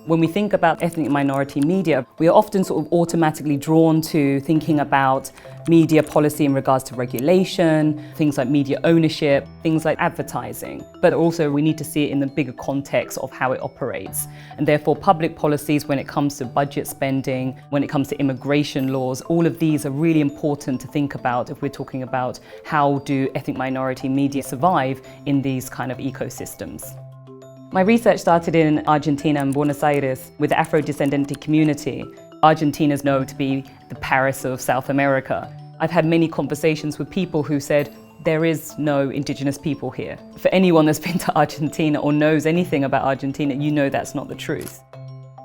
When we think about ethnic minority media, we are often sort of automatically drawn to thinking about media policy in regards to regulation, things like media ownership, things like advertising. But also we need to see it in the bigger context of how it operates. And therefore public policies when it comes to budget spending, when it comes to immigration laws, all of these are really important to think about if we're talking about how do ethnic minority media survive in these kind of ecosystems. My research started in Argentina and Buenos Aires with the Afro-descendant community. Argentina is known to be the Paris of South America. I've had many conversations with people who said, there is no indigenous people here. For anyone that's been to Argentina or knows anything about Argentina, you know that's not the truth.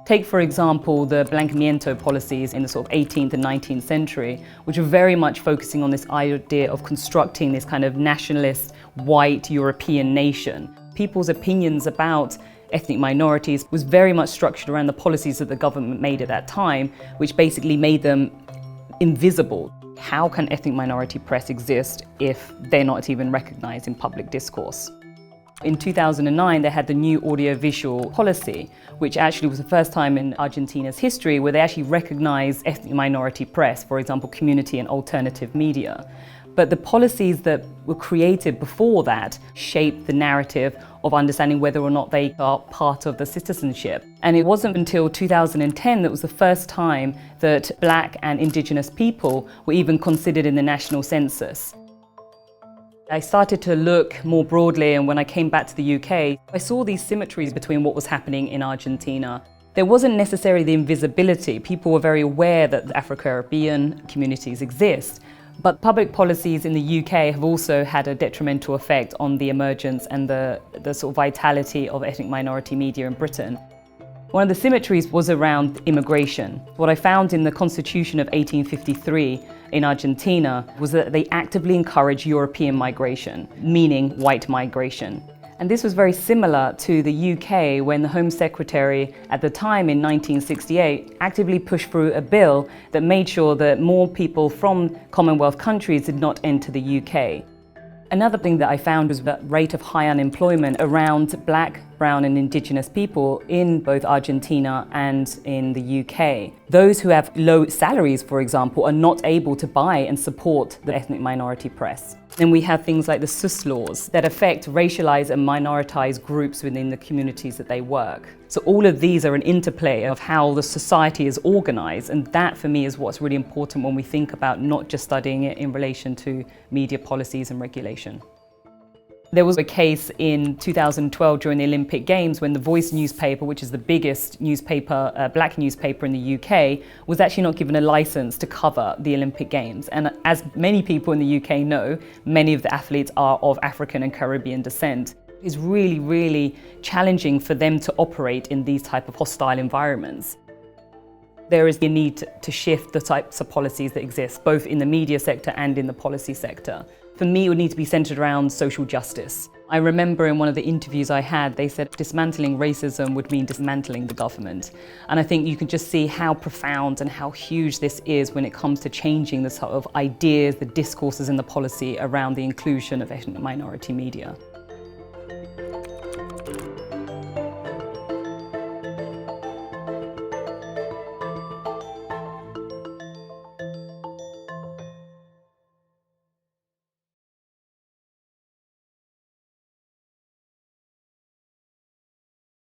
Take, for example, the blanqueamiento policies in the sort of 18th and 19th century, which are very much focusing on this idea of constructing this kind of nationalist, white European nation. People's opinions about ethnic minorities was very much structured around the policies that the government made at that time, which basically made them invisible. How can ethnic minority press exist if they're not even recognized in public discourse? In 2009, they had the new audiovisual policy, which actually was the first time in Argentina's history where they actually recognized ethnic minority press, for example, community and alternative media. But the policies that were created before that shaped the narrative of understanding whether or not they are part of the citizenship. And it wasn't until 2010 that was the first time that Black and Indigenous people were even considered in the national census. I started to look more broadly, and when I came back to the UK, I saw these symmetries between what was happening in Argentina. There wasn't necessarily the invisibility. People were very aware that the Afro-Caribbean communities exist. But public policies in the UK have also had a detrimental effect on the emergence and the sort of vitality of ethnic minority media in Britain. One of the symmetries was around immigration. What I found in the Constitution of 1853 in Argentina was that they actively encouraged European migration, meaning white migration. And this was very similar to the UK when the Home Secretary at the time in 1968 actively pushed through a bill that made sure that more people from Commonwealth countries did not enter the UK. Another thing that I found was the rate of high unemployment around Black, Brown and Indigenous people in both Argentina and in the UK. Those who have low salaries, for example, are not able to buy and support the ethnic minority press. Then we have things like the SUS laws that affect racialized and minoritized groups within the communities that they work. So all of these are an interplay of how the society is organized, and that for me is what's really important when we think about not just studying it in relation to media policies and regulation. There was a case in 2012 during the Olympic Games when the Voice newspaper, which is the biggest newspaper, black newspaper in the UK, was actually not given a license to cover the Olympic Games. And as many people in the UK know, many of the athletes are of African and Caribbean descent. It's really, really challenging for them to operate in these type of hostile environments. There is a need to shift the types of policies that exist, both in the media sector and in the policy sector. For me, it would need to be centered around social justice. I remember in one of the interviews I had, they said dismantling racism would mean dismantling the government. And I think you can just see how profound and how huge this is when it comes to changing the sort of ideas, the discourses and the policy around the inclusion of ethnic minority media.